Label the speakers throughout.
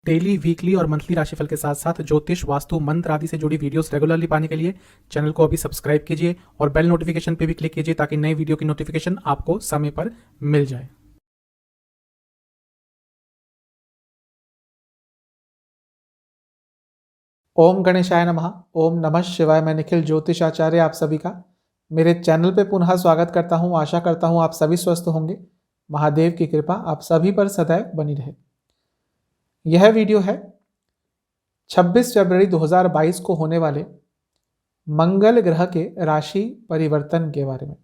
Speaker 1: Daily, weekly और monthly राशिफल के साथ साथ ज्योतिष, वास्तु, मंत्र आदि से जुड़ी वीडियोस रेगुलरली पाने के लिए चैनल को अभी सब्सक्राइब कीजिए और बेल नोटिफिकेशन पे भी क्लिक कीजिए ताकि नई वीडियो की नोटिफिकेशन आपको समय पर मिल जाए।
Speaker 2: ओम गणेशाय नमः। ओम नमः शिवाय। मैं निखिल ज्योतिष आचार्य आप सभी का मेरे चैनल पे पुनः स्वागत करता हूं। आशा करता हूं आप सभी स्वस्थ होंगे। महादेव की कृपा आप सभी पर सदैव बनी रहे। यह वीडियो है 26 फरवरी 2022 को होने वाले मंगल ग्रह के राशि परिवर्तन के बारे में।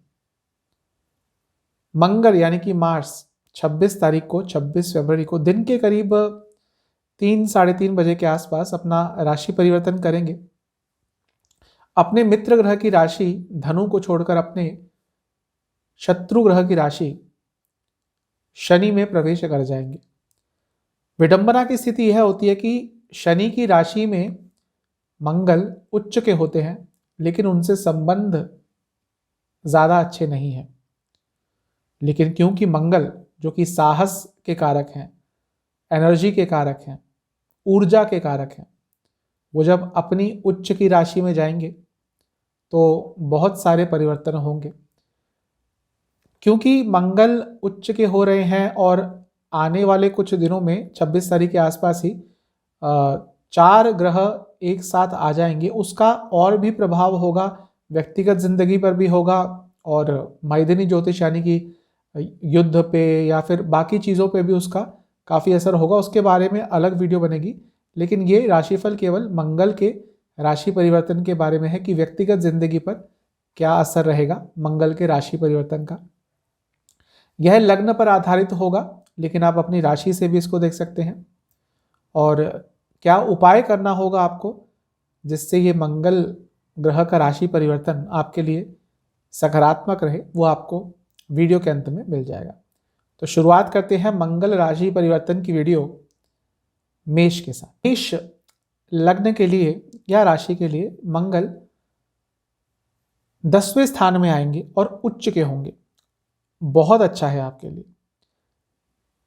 Speaker 2: मंगल यानी कि मार्स 26 तारीख को 26 फरवरी को दिन के करीब 3-3:30 बजे के आसपास अपना राशि परिवर्तन करेंगे। अपने मित्र ग्रह की राशि धनु को छोड़कर अपने शत्रु ग्रह की राशि शनि में प्रवेश कर जाएंगे। विडंबना की स्थिति यह होती है कि शनि की राशि में मंगल उच्च के होते हैं, लेकिन उनसे संबंध ज्यादा अच्छे नहीं हैं। लेकिन क्योंकि मंगल जो कि साहस के कारक हैं, एनर्जी के कारक हैं, ऊर्जा के कारक हैं, वो जब अपनी उच्च की राशि में जाएंगे तो बहुत सारे परिवर्तन होंगे। क्योंकि मंगल उच्च के हो रहे हैं और आने वाले कुछ दिनों में 26 तारीख के आसपास ही 4 ग्रह एक साथ आ जाएंगे, उसका और भी प्रभाव होगा, व्यक्तिगत जिंदगी पर भी होगा और मैदानी ज्योतिष यानी कि युद्ध पे या फिर बाकी चीज़ों पे भी उसका काफ़ी असर होगा। उसके बारे में अलग वीडियो बनेगी, लेकिन ये राशिफल केवल मंगल के राशि परिवर्तन के बारे में है कि व्यक्तिगत जिंदगी पर क्या असर रहेगा मंगल के राशि परिवर्तन का। यह लग्न पर आधारित होगा, लेकिन आप अपनी राशि से भी इसको देख सकते हैं। और क्या उपाय करना होगा आपको जिससे ये मंगल ग्रह का राशि परिवर्तन आपके लिए सकारात्मक रहे, वो आपको वीडियो के अंत में मिल जाएगा। तो शुरुआत करते हैं मंगल राशि परिवर्तन की वीडियो मेष के साथ। मेष लग्न के लिए या राशि के लिए मंगल 10वें स्थान में आएंगे और उच्च के होंगे। बहुत अच्छा है आपके लिए।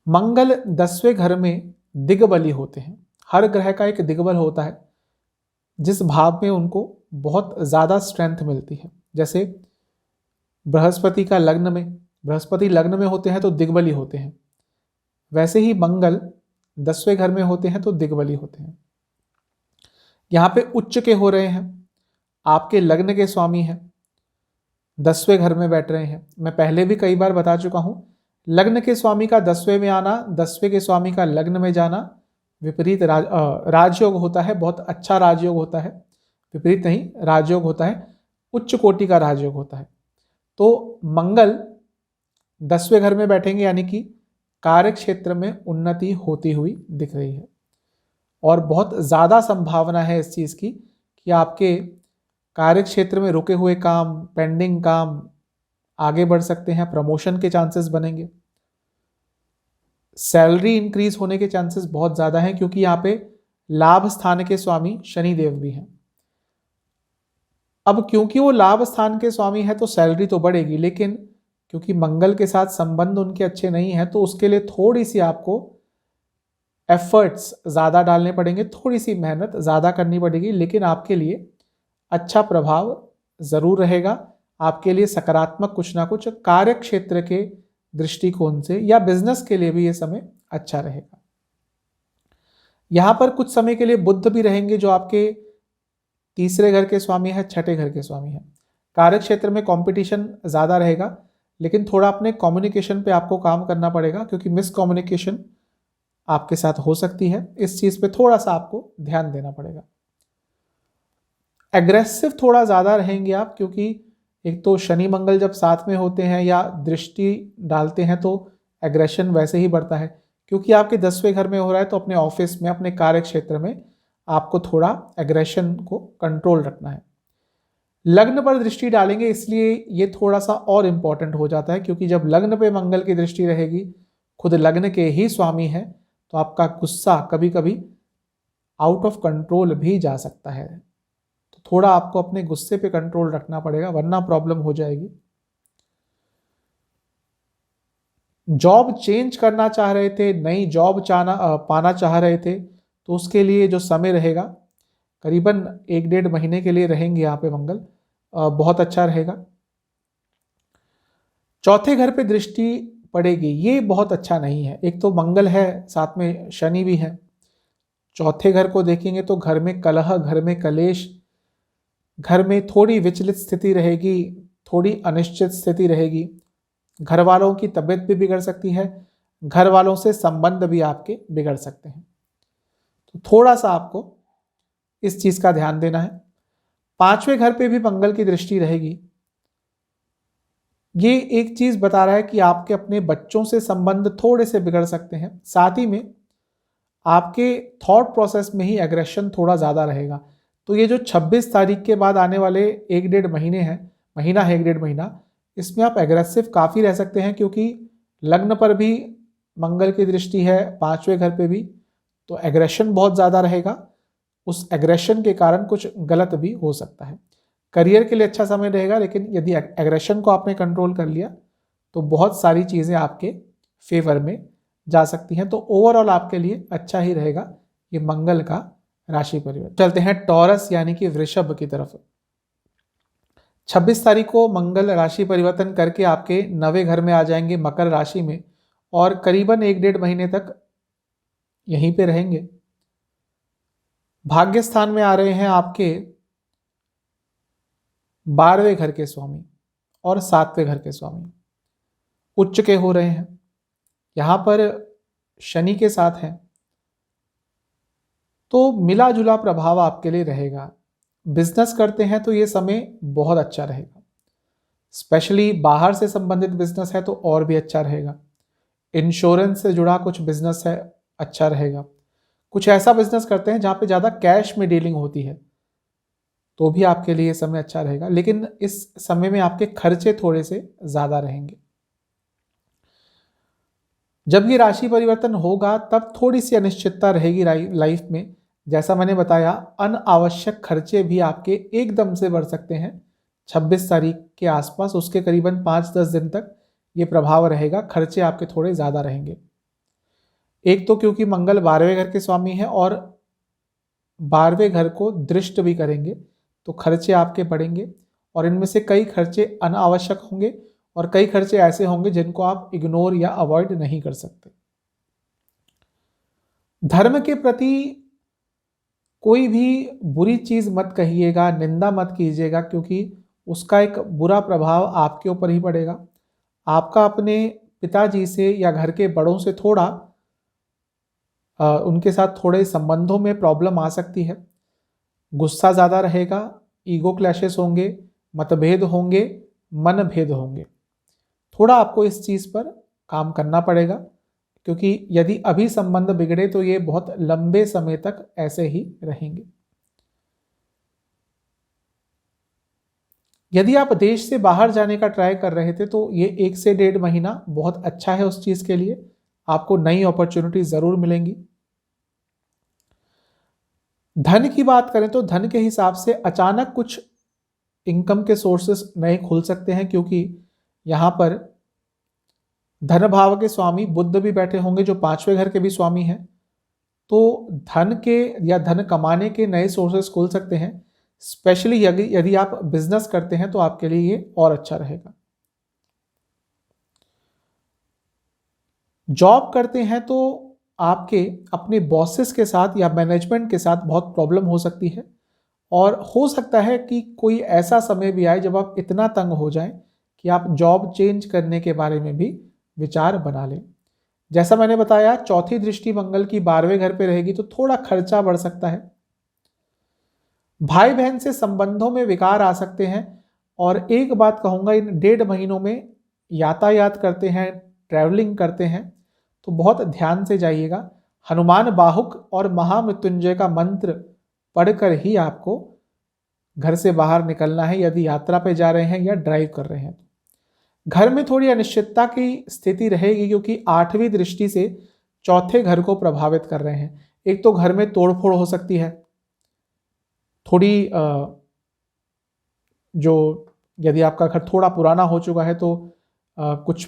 Speaker 2: मंगल 10वें घर में दिग्बली होते हैं। हर ग्रह का एक दिग्बल होता है जिस भाव में उनको बहुत ज़्यादा स्ट्रेंथ मिलती है। जैसे बृहस्पति का लग्न में, बृहस्पति लग्न में होते हैं तो दिग्बली होते हैं, वैसे ही मंगल 10वें घर में होते हैं तो दिग्बली होते हैं। यहाँ पे उच्च के हो रहे हैं, आपके लग्न के स्वामी हैं, 10वें घर में बैठ रहे हैं। मैं पहले भी कई बार बता चुका हूं, लग्न के स्वामी का 10वें में आना, 10वें के स्वामी का लग्न में जाना विपरीत राजयोग होता है। बहुत अच्छा राजयोग होता है, विपरीत नहीं, राजयोग होता है, उच्च कोटि का राजयोग होता है। तो मंगल 10वें घर में बैठेंगे यानी कि कार्य क्षेत्र में उन्नति होती हुई दिख रही है और बहुत ज़्यादा संभावना है इस चीज़ की कि आपके कार्य क्षेत्र में रुके हुए काम, पेंडिंग काम आगे बढ़ सकते हैं, प्रमोशन के चांसेस बनेंगे, सैलरी इंक्रीज होने के चांसेस बहुत ज़्यादा हैं, क्योंकि यहाँ पे लाभ स्थान के स्वामी शनि देव भी हैं। अब क्योंकि वो लाभ स्थान के स्वामी है तो सैलरी तो बढ़ेगी, लेकिन क्योंकि मंगल के साथ संबंध उनके अच्छे नहीं है तो उसके लिए थोड़ी सी आपको एफर्ट्स ज़्यादा डालने पड़ेंगे, थोड़ी सी मेहनत ज़्यादा करनी पड़ेगी, लेकिन आपके लिए अच्छा प्रभाव ज़रूर रहेगा। आपके लिए सकारात्मक कुछ ना कुछ कार्य क्षेत्र के दृष्टिकोण से या बिजनेस के लिए भी ये समय अच्छा रहेगा। यहाँ पर कुछ समय के लिए बुध भी रहेंगे जो आपके 3रे घर के स्वामी है, 6ठे घर के स्वामी है। कार्य क्षेत्र में कंपटीशन ज़्यादा रहेगा, लेकिन थोड़ा अपने कम्युनिकेशन पे आपको काम करना पड़ेगा, क्योंकि मिस कम्युनिकेशन आपके साथ हो सकती है। इस चीज़ पे थोड़ा सा आपको ध्यान देना पड़ेगा। एग्रेसिव थोड़ा ज़्यादा रहेंगे आप, क्योंकि एक तो शनि मंगल जब साथ में होते हैं या दृष्टि डालते हैं तो एग्रेशन वैसे ही बढ़ता है। क्योंकि आपके 10वें घर में हो रहा है तो अपने ऑफिस में, अपने कार्य क्षेत्र में आपको थोड़ा एग्रेशन को कंट्रोल रखना है। लग्न पर दृष्टि डालेंगे, इसलिए ये थोड़ा सा और इम्पॉर्टेंट हो जाता है, क्योंकि जब लग्न पे मंगल की दृष्टि रहेगी, खुद लग्न के ही स्वामी है, तो आपका गुस्सा कभी कभी आउट ऑफ कंट्रोल भी जा सकता है। तो थोड़ा आपको अपने गुस्से पे कंट्रोल रखना पड़ेगा, वरना प्रॉब्लम हो जाएगी। जॉब चेंज करना चाह रहे थे, नई जॉब पाना चाह रहे थे, तो उसके लिए जो समय रहेगा करीबन 1-1.5 महीने के लिए रहेंगे यहाँ पे मंगल, बहुत अच्छा रहेगा। चौथे घर पे दृष्टि पड़ेगी, ये बहुत अच्छा नहीं है। एक तो मंगल है, साथ में शनि भी है। चौथे घर को देखेंगे तो घर में कलह, घर में कलेश, घर में थोड़ी विचलित स्थिति रहेगी, थोड़ी अनिश्चित स्थिति रहेगी। घर वालों की तबीयत भी बिगड़ सकती है, घर वालों से संबंध भी आपके बिगड़ सकते हैं। तो थोड़ा सा आपको इस चीज का ध्यान देना है। 5वें घर पे भी मंगल की दृष्टि रहेगी। ये एक चीज बता रहा है कि आपके अपने बच्चों से संबंध थोड़े से बिगड़ सकते हैं। साथ ही में आपके थॉट प्रोसेस में ही एग्रेशन थोड़ा ज्यादा रहेगा। तो ये जो 26 तारीख के बाद आने वाले 1-1.5 महीने हैं, महीना है 1-1.5 महीना, इसमें आप एग्रेसिव काफी रह सकते हैं, क्योंकि लग्न पर भी मंगल की दृष्टि है, 5वें घर पे भी, तो एग्रेशन बहुत ज्यादा रहेगा। उस एग्रेशन के कारण कुछ गलत भी हो सकता है। करियर के लिए अच्छा समय रहेगा, लेकिन यदि एग्रेशन को आपने कंट्रोल कर लिया तो बहुत सारी चीजें आपके फेवर में जा सकती हैं। तो ओवरऑल आपके लिए अच्छा ही रहेगा ये मंगल का राशि परिवर्तन। चलते हैं टॉरस यानी कि वृषभ की तरफ। 26 तारीख को मंगल राशि परिवर्तन करके आपके 9वें घर में आ जाएंगे, मकर राशि में, और करीबन 1-1.5 महीने तक यहीं पे रहेंगे। भाग्य स्थान में आ रहे हैं आपके 12वें घर के स्वामी और 7वें घर के स्वामी, उच्च के हो रहे हैं। यहां पर शनि के साथ हैं, तो मिला जुला प्रभाव आपके लिए रहेगा। बिजनेस करते हैं तो ये समय बहुत अच्छा रहेगा। स्पेशली बाहर से संबंधित बिजनेस है तो और भी अच्छा रहेगा। इंश्योरेंस से जुड़ा कुछ बिजनेस है, अच्छा रहेगा। कुछ ऐसा बिजनेस करते हैं जहां पे ज्यादा कैश में डीलिंग होती है, तो भी आपके लिए समय अच्छा रहेगा। लेकिन इस समय में आपके खर्चे थोड़े से ज्यादा रहेंगे। जब ये राशि परिवर्तन होगा तब थोड़ी सी अनिश्चितता रहेगी लाइफ में। जैसा मैंने बताया, अनावश्यक खर्चे भी आपके एकदम से बढ़ सकते हैं 26 तारीख के आसपास। उसके करीबन 5-10 दिन तक ये प्रभाव रहेगा, खर्चे आपके थोड़े ज्यादा रहेंगे। एक तो क्योंकि मंगल 12वें घर के स्वामी है और 12वें घर को दृष्ट भी करेंगे, तो खर्चे आपके बढ़ेंगे, और इनमें से कई खर्चे अनावश्यक होंगे और कई खर्चे ऐसे होंगे जिनको आप इग्नोर या अवॉइड नहीं कर सकते। धर्म के प्रति कोई भी बुरी चीज मत कहिएगा, निंदा मत कीजिएगा, क्योंकि उसका एक बुरा प्रभाव आपके ऊपर ही पड़ेगा। आपका अपने पिताजी से या घर के बड़ों से थोड़ा उनके साथ थोड़े संबंधों में प्रॉब्लम आ सकती है। गुस्सा ज़्यादा रहेगा, ईगो क्लैशेस होंगे, मतभेद होंगे, मनभेद होंगे। थोड़ा आपको इस चीज़ पर काम करना पड़ेगा, क्योंकि यदि अभी संबंध बिगड़े तो ये बहुत लंबे समय तक ऐसे ही रहेंगे। यदि आप देश से बाहर जाने का ट्राई कर रहे थे तो ये 1 से 1.5 महीना बहुत अच्छा है उस चीज़ के लिए। आपको नई अपॉर्चुनिटी ज़रूर मिलेंगी। धन की बात करें तो धन के हिसाब से अचानक कुछ इनकम के सोर्सेस नए खुल सकते हैं, क्योंकि यहां पर धन भाव के स्वामी बुध भी बैठे होंगे, जो 5वें घर के भी स्वामी हैं। तो धन के या धन कमाने के नए सोर्सेस खुल सकते हैं। स्पेशली यदि आप बिजनेस करते हैं तो आपके लिए ये और अच्छा रहेगा। जॉब करते हैं तो आपके अपने बॉसेस के साथ या मैनेजमेंट के साथ बहुत प्रॉब्लम हो सकती है, और हो सकता है कि कोई ऐसा समय भी आए जब आप इतना तंग हो जाएं कि आप जॉब चेंज करने के बारे में भी विचार बना लें। जैसा मैंने बताया, चौथी दृष्टि मंगल की 12वें घर पे रहेगी तो थोड़ा खर्चा बढ़ सकता है। भाई बहन से संबंधों में विकार आ सकते हैं। और एक बात कहूंगा, इन 1.5 महीनों में यातायात करते हैं, ट्रैवलिंग करते हैं, तो बहुत ध्यान से जाइएगा। हनुमान बाहुक और महामृत्युंजय का मंत्र पढ़कर ही आपको घर से बाहर निकलना है, यदि यात्रा पे जा रहे हैं या ड्राइव कर रहे हैं। घर में थोड़ी अनिश्चितता की स्थिति रहेगी, क्योंकि 8वीं दृष्टि से चौथे घर को प्रभावित कर रहे हैं। एक तो घर में तोड़फोड़ हो सकती है, थोड़ी जो यदि आपका घर थोड़ा पुराना हो चुका है तो कुछ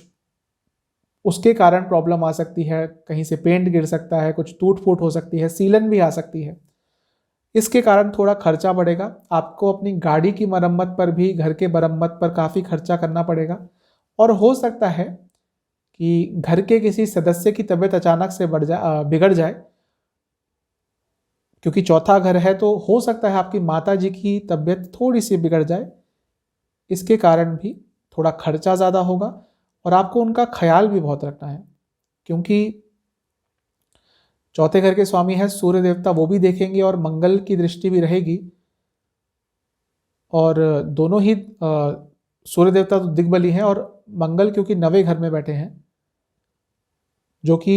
Speaker 2: उसके कारण प्रॉब्लम आ सकती है, कहीं से पेंट गिर सकता है, कुछ टूट फूट हो सकती है, सीलन भी आ सकती है। इसके कारण थोड़ा खर्चा बढ़ेगा। आपको अपनी गाड़ी की मरम्मत पर भी, घर के मरम्मत पर काफ़ी खर्चा करना पड़ेगा। और हो सकता है कि घर के किसी सदस्य की तबीयत अचानक से बिगड़ जाए, क्योंकि चौथा घर है, तो हो सकता है आपकी माता जी की तबीयत थोड़ी सी बिगड़ जाए। इसके कारण भी थोड़ा खर्चा ज़्यादा होगा और आपको उनका ख्याल भी बहुत रखना है, क्योंकि चौथे घर के स्वामी है सूर्य देवता, वो भी देखेंगे और मंगल की दृष्टि भी रहेगी। और दोनों ही सूर्य देवता तो दिग्बली हैं और मंगल क्योंकि 9वें घर में बैठे हैं, जो कि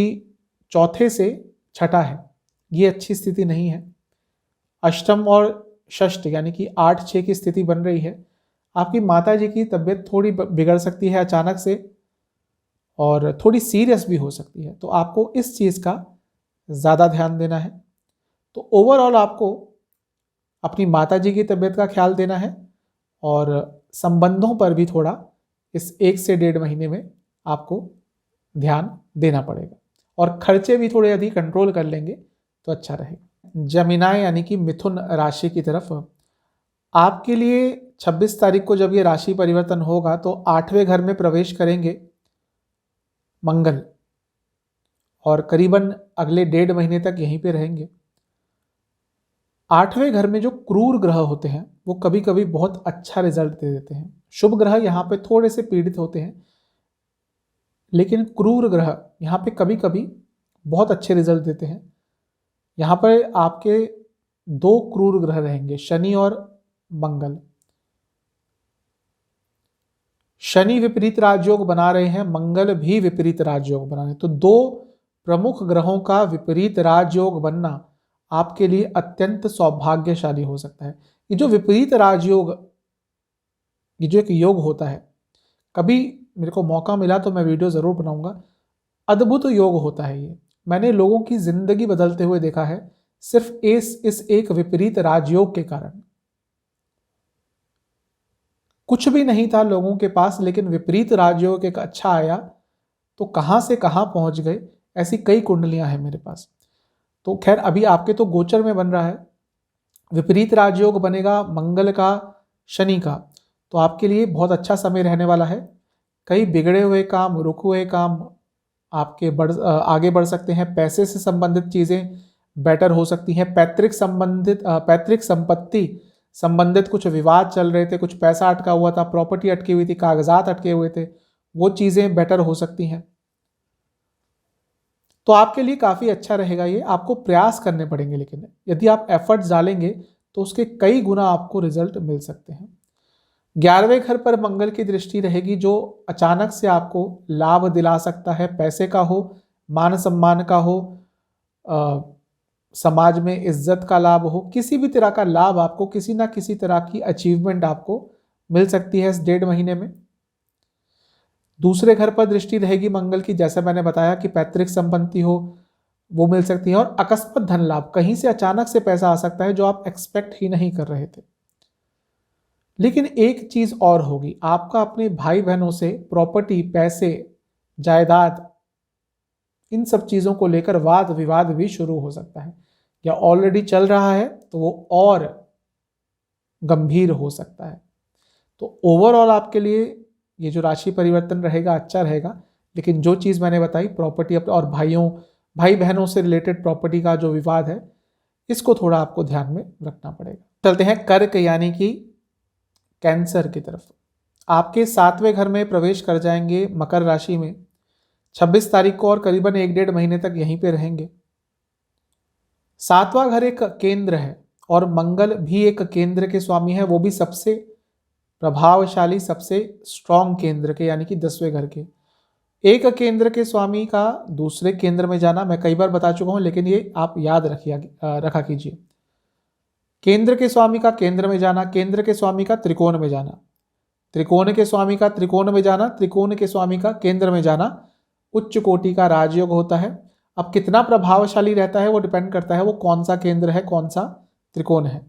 Speaker 2: चौथे से छठा है, ये अच्छी स्थिति नहीं है। अष्टम और षष्ठ यानी कि 8-6 की स्थिति बन रही है। आपकी माता जी की तबीयत थोड़ी बिगड़ सकती है अचानक से और थोड़ी सीरियस भी हो सकती है, तो आपको इस चीज़ का ज़्यादा ध्यान देना है। तो ओवरऑल आपको अपनी माता जी की तबीयत का ख्याल देना है और संबंधों पर भी थोड़ा इस 1 से 1.5 महीने में आपको ध्यान देना पड़ेगा और खर्चे भी थोड़े अधिक कंट्रोल कर लेंगे तो अच्छा रहेगा। जमिनाय यानी कि मिथुन राशि की तरफ आपके लिए 26 तारीख को जब ये राशि परिवर्तन होगा तो 8वें घर में प्रवेश करेंगे मंगल और करीबन अगले 1.5 महीने तक यहीं पे रहेंगे। 8वें घर में जो क्रूर ग्रह होते हैं वो कभी कभी बहुत अच्छा रिजल्ट दे देते हैं। शुभ ग्रह यहाँ पे थोड़े से पीड़ित होते हैं, लेकिन क्रूर ग्रह यहाँ पे कभी कभी बहुत अच्छे रिजल्ट देते हैं। यहाँ पर आपके 2 क्रूर ग्रह रहेंगे, शनि और मंगल। शनि विपरीत राजयोग बना रहे हैं, मंगल भी विपरीत राजयोग बना रहे हैं, तो 2 प्रमुख ग्रहों का विपरीत राजयोग बनना आपके लिए अत्यंत सौभाग्यशाली हो सकता है। ये जो विपरीत राजयोग, ये जो एक योग होता है, कभी मेरे को मौका मिला तो मैं वीडियो ज़रूर बनाऊंगा। अद्भुत योग होता है ये, मैंने लोगों की जिंदगी बदलते हुए देखा है सिर्फ इस एक विपरीत राजयोग के कारण। कुछ भी नहीं था लोगों के पास, लेकिन विपरीत राजयोग एक अच्छा आया तो कहां से कहां पहुंच गए। ऐसी कई कुंडलियां हैं मेरे पास। तो खैर अभी आपके तो गोचर में बन रहा है, विपरीत राजयोग बनेगा मंगल का शनि का, तो आपके लिए बहुत अच्छा समय रहने वाला है। कई बिगड़े हुए काम, रुके हुए काम आपके आगे बढ़ सकते हैं। पैसे से संबंधित चीज़ें बेटर हो सकती हैं। पैतृक संपत्ति संबंधित कुछ विवाद चल रहे थे, कुछ पैसा अटका हुआ था, प्रॉपर्टी अटकी हुई थी, कागजात अटके हुए थे, वो चीज़ें बेटर हो सकती हैं। तो आपके लिए काफ़ी अच्छा रहेगा ये। आपको प्रयास करने पड़ेंगे, लेकिन यदि आप एफर्ट्स डालेंगे तो उसके कई गुना आपको रिजल्ट मिल सकते हैं। 11वें घर पर मंगल की दृष्टि रहेगी, जो अचानक से आपको लाभ दिला सकता है। पैसे का हो, मान सम्मान का हो, समाज में इज्जत का लाभ हो, किसी भी तरह का लाभ आपको, किसी ना किसी तरह की अचीवमेंट आपको मिल सकती है इस 1.5 महीने में। दूसरे घर पर दृष्टि रहेगी मंगल की, जैसा मैंने बताया कि पैतृक संपत्ति हो वो मिल सकती है और अकस्मात धन लाभ, कहीं से अचानक से पैसा आ सकता है जो आप एक्सपेक्ट ही नहीं कर रहे थे। लेकिन एक चीज और होगी, आपका अपने भाई बहनों से प्रॉपर्टी, पैसे, जायदाद, इन सब चीजों को लेकर वाद विवाद भी शुरू हो सकता है, या ऑलरेडी चल रहा है तो वो और गंभीर हो सकता है। तो ओवरऑल आपके लिए ये जो राशि परिवर्तन रहेगा अच्छा रहेगा, लेकिन जो चीज़ मैंने बताई प्रॉपर्टी और भाई बहनों से रिलेटेड प्रॉपर्टी का जो विवाद है, इसको थोड़ा आपको ध्यान में रखना पड़ेगा। चलते हैं कर्क यानी कि कैंसर की तरफ। आपके 7वें घर में प्रवेश कर जाएंगे मकर राशि में 26 तारीख को और करीबन 1-1.5 महीने तक यहीं पे रहेंगे। 7वां घर एक केंद्र है और मंगल भी एक केंद्र के स्वामी है, वो भी सबसे प्रभावशाली, सबसे स्ट्रॉन्ग केंद्र के यानी कि 10वें घर के। एक केंद्र के स्वामी का दूसरे केंद्र में जाना मैं कई बार बता चुका हूं, लेकिन ये आप याद रखा कीजिए। केंद्र के स्वामी का केंद्र में जाना, केंद्र के स्वामी का त्रिकोण में जाना, त्रिकोण के स्वामी का त्रिकोण में जाना, त्रिकोण के स्वामी का केंद्र में जाना उच्च कोटि का राजयोग होता है। अब कितना प्रभावशाली रहता है वो डिपेंड करता है वो कौन सा केंद्र है, कौन सा त्रिकोण है।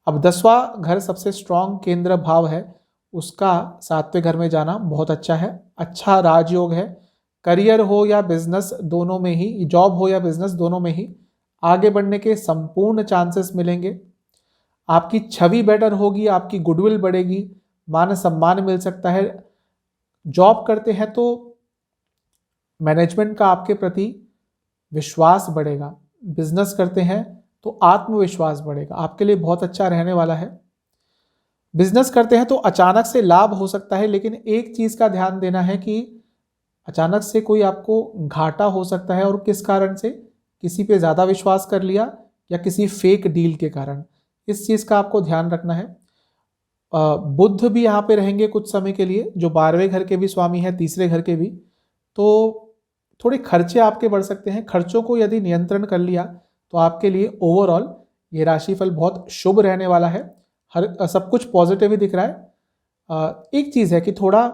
Speaker 2: अब 10वां घर सबसे स्ट्रॉन्ग केंद्र भाव है, उसका 7वें घर में जाना बहुत अच्छा है, अच्छा राजयोग है। करियर हो या बिजनेस दोनों में ही, जॉब हो या बिजनेस दोनों में ही आगे बढ़ने के संपूर्ण चांसेस मिलेंगे। आपकी छवि बेटर होगी, आपकी गुडविल बढ़ेगी, मान सम्मान मिल सकता है। जॉब करते हैं तो मैनेजमेंट का आपके प्रति विश्वास बढ़ेगा, बिजनेस करते हैं तो आत्मविश्वास बढ़ेगा, आपके लिए बहुत अच्छा रहने वाला है। बिजनेस करते हैं तो अचानक से लाभ हो सकता है, लेकिन एक चीज का ध्यान देना है कि अचानक से कोई आपको घाटा हो सकता है, और किस कारण से, किसी पे ज्यादा विश्वास कर लिया या किसी फेक डील के कारण, इस चीज का आपको ध्यान रखना है। बुध भी यहाँ पे रहेंगे कुछ समय के लिए, जो 12वें घर के भी स्वामी है, तीसरे घर के भी, तो थोड़े खर्चे आपके बढ़ सकते हैं। खर्चों को यदि नियंत्रण कर लिया तो आपके लिए ओवरऑल ये राशिफल बहुत शुभ रहने वाला है। हर सब कुछ पॉजिटिव ही दिख रहा है। एक चीज है कि थोड़ा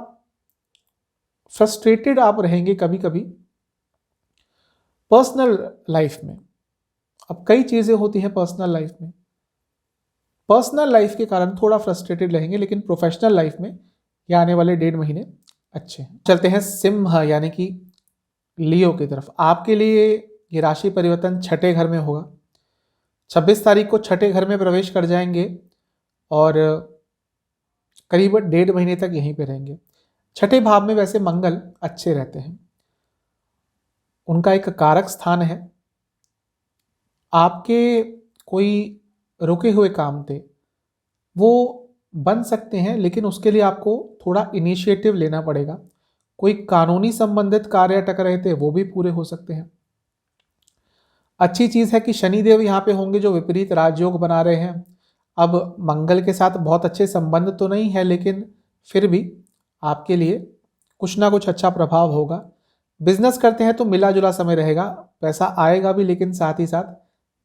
Speaker 2: फ्रस्ट्रेटेड आप रहेंगे कभी कभी पर्सनल लाइफ में। अब कई चीजें होती हैं पर्सनल लाइफ में, पर्सनल लाइफ के कारण थोड़ा फ्रस्ट्रेटेड रहेंगे, लेकिन प्रोफेशनल लाइफ में ये आने वाले 1.5 महीने अच्छे हैं। चलते हैं सिंह यानी कि लियो की तरफ। आपके लिए ये राशि परिवर्तन छठे घर में होगा। 26 तारीख को छठे घर में प्रवेश कर जाएंगे और करीब 1.5 महीने तक यहीं पे रहेंगे। छठे भाव में वैसे मंगल अच्छे रहते हैं, उनका एक कारक स्थान है। आपके कोई रुके हुए काम थे वो बन सकते हैं, लेकिन उसके लिए आपको थोड़ा इनिशिएटिव लेना पड़ेगा। कोई कानूनी संबंधित कार्य अटक रहे थे वो भी पूरे हो सकते हैं। अच्छी चीज है कि शनिदेव यहाँ पे होंगे जो विपरीत राजयोग बना रहे हैं। अब मंगल के साथ बहुत अच्छे संबंध तो नहीं है, लेकिन फिर भी आपके लिए कुछ ना कुछ अच्छा प्रभाव होगा। बिजनेस करते हैं तो मिला जुला समय रहेगा, पैसा आएगा भी लेकिन साथ ही साथ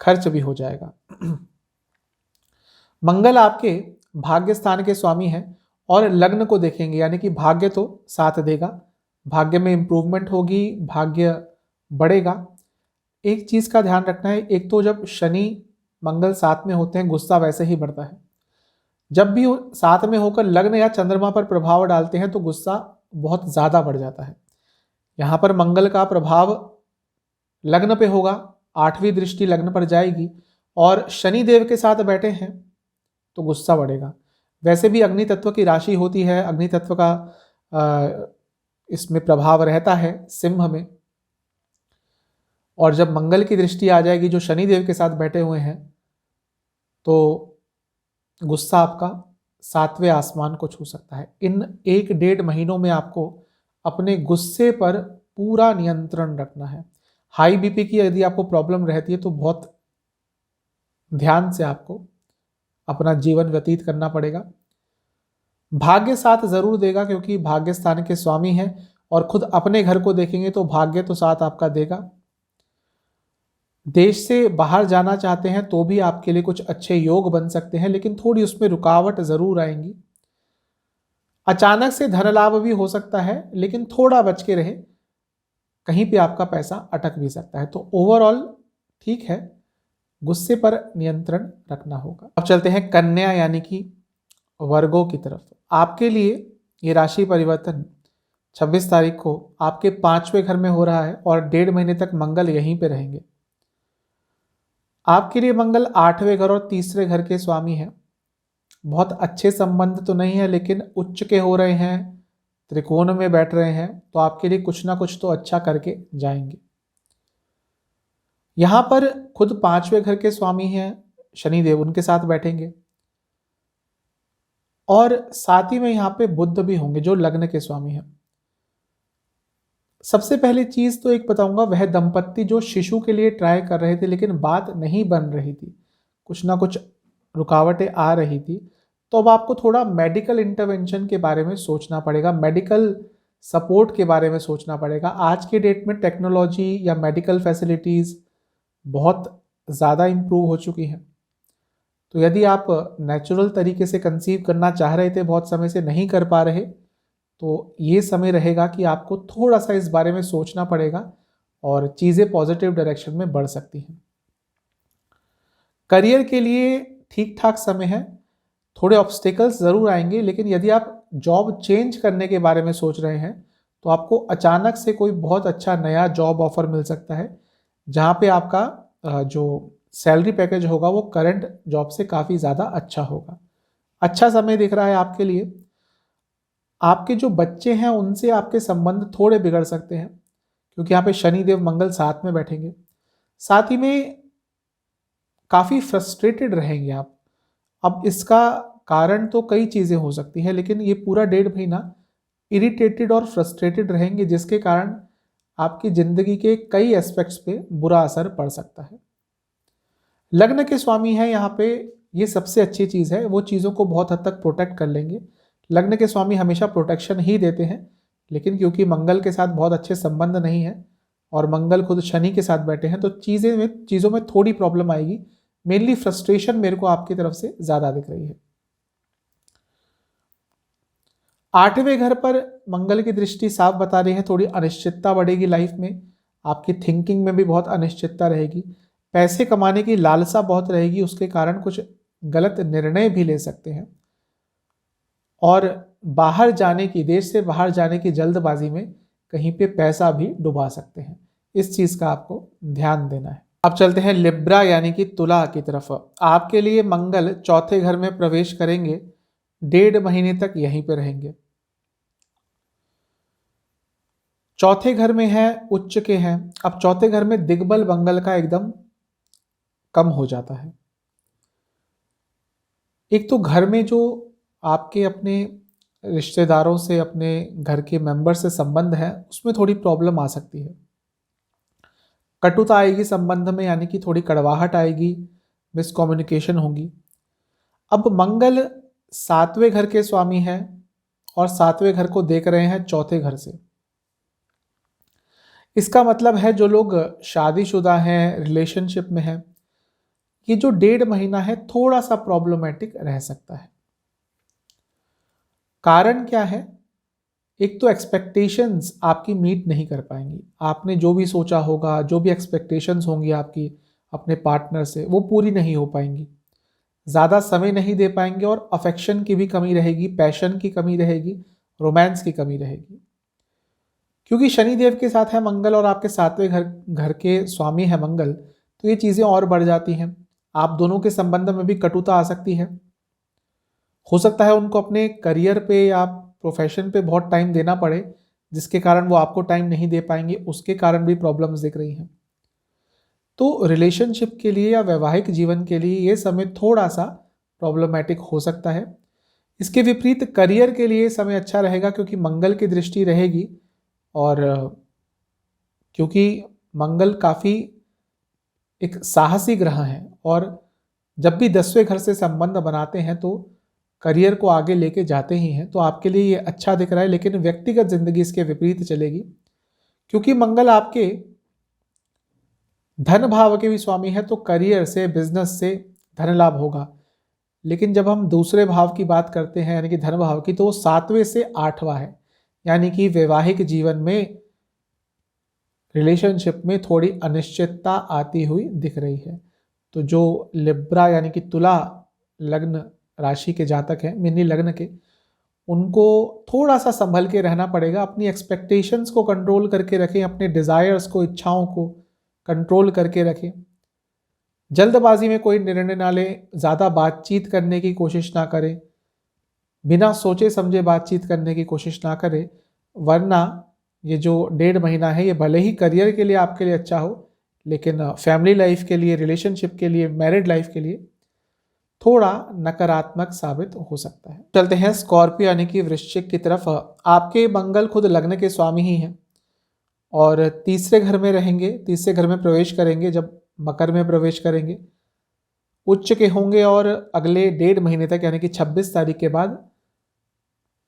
Speaker 2: खर्च भी हो जाएगा। मंगल आपके भाग्य स्थान के स्वामी हैं और लग्न को देखेंगे, यानी कि भाग्य तो साथ देगा, भाग्य में इंप्रूवमेंट होगी, भाग्य बढ़ेगा। एक चीज का ध्यान रखना है, एक तो जब शनि मंगल साथ में होते हैं गुस्सा वैसे ही बढ़ता है। जब भी साथ में होकर लग्न या चंद्रमा पर प्रभाव डालते हैं तो गुस्सा बहुत ज्यादा बढ़ जाता है। यहां पर मंगल का प्रभाव लग्न पे होगा, 8वीं दृष्टि लग्न पर जाएगी और शनि देव के साथ बैठे हैं तो गुस्सा बढ़ेगा। वैसे भी अग्नि तत्व की राशि होती है, अग्नि तत्व का इसमें प्रभाव रहता है सिंह में, और जब मंगल की दृष्टि आ जाएगी जो शनि देव के साथ बैठे हुए हैं तो गुस्सा आपका 7वें आसमान को छू सकता है। इन 1-1.5 महीनों में आपको अपने गुस्से पर पूरा नियंत्रण रखना है। हाई बीपी की यदि आपको प्रॉब्लम रहती है तो बहुत ध्यान से आपको अपना जीवन व्यतीत करना पड़ेगा। भाग्य साथ जरूर देगा क्योंकि भाग्य स्थान के स्वामी हैं और खुद अपने घर को देखेंगे तो भाग्य तो साथ आपका देगा। देश से बाहर जाना चाहते हैं तो भी आपके लिए कुछ अच्छे योग बन सकते हैं, लेकिन थोड़ी उसमें रुकावट जरूर आएंगी। अचानक से धन लाभ भी हो सकता है, लेकिन थोड़ा बच के रहे, कहीं पे आपका पैसा अटक भी सकता है। तो ओवरऑल ठीक है, गुस्से पर नियंत्रण रखना होगा। अब चलते हैं कन्या यानी कि वर्गों की तरफ। आपके लिए ये राशि परिवर्तन 26 तारीख को आपके 5वें घर में हो रहा है और 1.5 महीने तक मंगल यहीं पे रहेंगे। आपके लिए मंगल 8वें घर और तीसरे घर के स्वामी हैं। बहुत अच्छे संबंध तो नहीं है, लेकिन उच्च के हो रहे हैं, त्रिकोण में बैठ रहे हैं, तो आपके लिए कुछ ना कुछ तो अच्छा करके जाएंगे। यहां पर खुद 5वें घर के स्वामी हैं शनिदेव, उनके साथ बैठेंगे और साथ ही में यहां पे बुध भी होंगे जो लग्न के स्वामी हैं। सबसे पहली चीज तो एक बताऊंगा, वह दंपत्ति जो शिशु के लिए ट्राई कर रहे थे लेकिन बात नहीं बन रही थी, कुछ ना कुछ रुकावटें आ रही थी, तो अब आपको थोड़ा मेडिकल इंटरवेंशन के बारे में सोचना पड़ेगा, मेडिकल सपोर्ट के बारे में सोचना पड़ेगा। आज के डेट में टेक्नोलॉजी या मेडिकल फैसिलिटीज बहुत ज़्यादा इम्प्रूव हो चुकी हैं, तो यदि आप नेचुरल तरीके से कंसीव करना चाह रहे थे, बहुत समय से नहीं कर पा रहे, तो ये समय रहेगा कि आपको थोड़ा सा इस बारे में सोचना पड़ेगा और चीज़ें पॉजिटिव डायरेक्शन में बढ़ सकती हैं। करियर के लिए ठीक ठाक समय है, थोड़े ऑब्स्टेकल्स ज़रूर आएंगे, लेकिन यदि आप जॉब चेंज करने के बारे में सोच रहे हैं तो आपको अचानक से कोई बहुत अच्छा नया जॉब ऑफर मिल सकता है, जहाँ पे आपका जो सैलरी पैकेज होगा वो करंट जॉब से काफ़ी ज़्यादा अच्छा होगा। अच्छा समय दिख रहा है आपके लिए। आपके जो बच्चे हैं उनसे आपके संबंध थोड़े बिगड़ सकते हैं, क्योंकि यहाँ पे शनिदेव मंगल साथ में बैठेंगे। साथ ही में काफ़ी फ्रस्ट्रेटेड रहेंगे आप। अब इसका कारण तो कई चीज़ें हो सकती हैं, लेकिन ये पूरा 1.5 महीना इरिटेटेड और फ्रस्ट्रेटेड रहेंगे, जिसके कारण आपकी ज़िंदगी के कई एस्पेक्ट्स पे बुरा असर पड़ सकता है। लग्न के स्वामी हैं यहाँ पे, ये सबसे अच्छी चीज़ है, वो चीज़ों को बहुत हद तक प्रोटेक्ट कर लेंगे। लग्न के स्वामी हमेशा प्रोटेक्शन ही देते हैं, लेकिन क्योंकि मंगल के साथ बहुत अच्छे संबंध नहीं है और मंगल खुद शनि के साथ बैठे हैं, तो चीज़ों में थोड़ी प्रॉब्लम आएगी। मेनली फ्रस्ट्रेशन मेरे को आपकी तरफ से ज़्यादा दिख रही है। 8वें घर पर मंगल की दृष्टि साफ बता रही है थोड़ी अनिश्चितता बढ़ेगी लाइफ में, आपकी थिंकिंग में भी बहुत अनिश्चितता रहेगी, पैसे कमाने की लालसा बहुत रहेगी, उसके कारण कुछ गलत निर्णय भी ले सकते हैं और बाहर जाने की, देश से बाहर जाने की जल्दबाजी में कहीं पे पैसा भी डुबा सकते हैं। इस चीज़ का आपको ध्यान देना है। अब चलते हैं लिब्रा यानी कि तुला की तरफ। आपके लिए मंगल चौथे घर में प्रवेश करेंगे, 1.5 महीने तक यहीं पे रहेंगे। चौथे घर में है, उच्च के हैं। अब चौथे घर में दिग्बल मंगल का एकदम कम हो जाता है। एक तो घर में जो आपके अपने रिश्तेदारों से, अपने घर के मेंबर से संबंध है, उसमें थोड़ी प्रॉब्लम आ सकती है। कटुता आएगी संबंध में, यानी कि थोड़ी कड़वाहट आएगी, मिसकम्युनिकेशन होगी। अब मंगल 7वें घर के स्वामी हैं और 7वें घर को देख रहे हैं चौथे घर से। इसका मतलब है जो लोग शादीशुदा हैं, रिलेशनशिप में हैं, ये जो 1.5 महीना है थोड़ा सा प्रॉब्लमेटिक रह सकता है। कारण क्या है? एक तो एक्सपेक्टेशंस आपकी मीट नहीं कर पाएंगी। आपने जो भी सोचा होगा, जो भी एक्सपेक्टेशंस होंगी आपकी अपने पार्टनर से, वो पूरी नहीं हो पाएंगी। ज़्यादा समय नहीं दे पाएंगे और अफेक्शन की भी कमी रहेगी, पैशन की कमी रहेगी, रोमांस की कमी रहेगी। क्योंकि शनिदेव के साथ है मंगल और आपके 7वें घर के स्वामी है मंगल, तो ये चीज़ें और बढ़ जाती हैं। आप दोनों के संबंध में भी कटुता आ सकती है। हो सकता है उनको अपने करियर पे या प्रोफेशन पे बहुत टाइम देना पड़े, जिसके कारण वो आपको टाइम नहीं दे पाएंगे, उसके कारण भी प्रॉब्लम्स दिख रही हैं। तो रिलेशनशिप के लिए या वैवाहिक जीवन के लिए ये समय थोड़ा सा प्रॉब्लमेटिक हो सकता है। इसके विपरीत करियर के लिए समय अच्छा रहेगा, क्योंकि मंगल की दृष्टि रहेगी और क्योंकि मंगल काफ़ी एक साहसी ग्रह है और जब भी 10वें घर से संबंध बनाते हैं तो करियर को आगे लेके जाते ही हैं। तो आपके लिए ये अच्छा दिख रहा है, लेकिन व्यक्तिगत जिंदगी इसके विपरीत चलेगी, क्योंकि मंगल आपके धन भाव के भी स्वामी है, तो करियर से, बिजनेस से धन लाभ होगा। लेकिन जब हम दूसरे भाव की बात करते हैं यानी कि धन भाव की, तो वो 7वें से 8वां है, यानी कि वैवाहिक जीवन में, रिलेशनशिप में थोड़ी अनिश्चितता आती हुई दिख रही है। तो जो लिब्रा यानी कि तुला लग्न राशि के जातक हैं, मिनी लग्न के, उनको थोड़ा सा संभल के रहना पड़ेगा। अपनी एक्सपेक्टेशंस को कंट्रोल करके रखें, अपने डिज़ायर्स को, इच्छाओं को कंट्रोल करके रखें। जल्दबाजी में कोई निर्णय ना लें, ज़्यादा बातचीत करने की कोशिश ना करें, बिना सोचे समझे बातचीत करने की कोशिश ना करें, वरना ये जो 1.5 महीना है ये भले ही करियर के लिए आपके लिए अच्छा हो, लेकिन फैमिली लाइफ के लिए, रिलेशनशिप के लिए, मैरिड लाइफ के लिए थोड़ा नकारात्मक साबित हो सकता है। चलते हैं स्कॉर्पियो यानी कि वृश्चिक की तरफ। आपके मंगल खुद लग्न के स्वामी ही हैं और तीसरे घर में रहेंगे, तीसरे घर में प्रवेश करेंगे जब मकर में प्रवेश करेंगे। उच्च के होंगे और अगले 1.5 महीने तक यानी कि 26 तारीख के बाद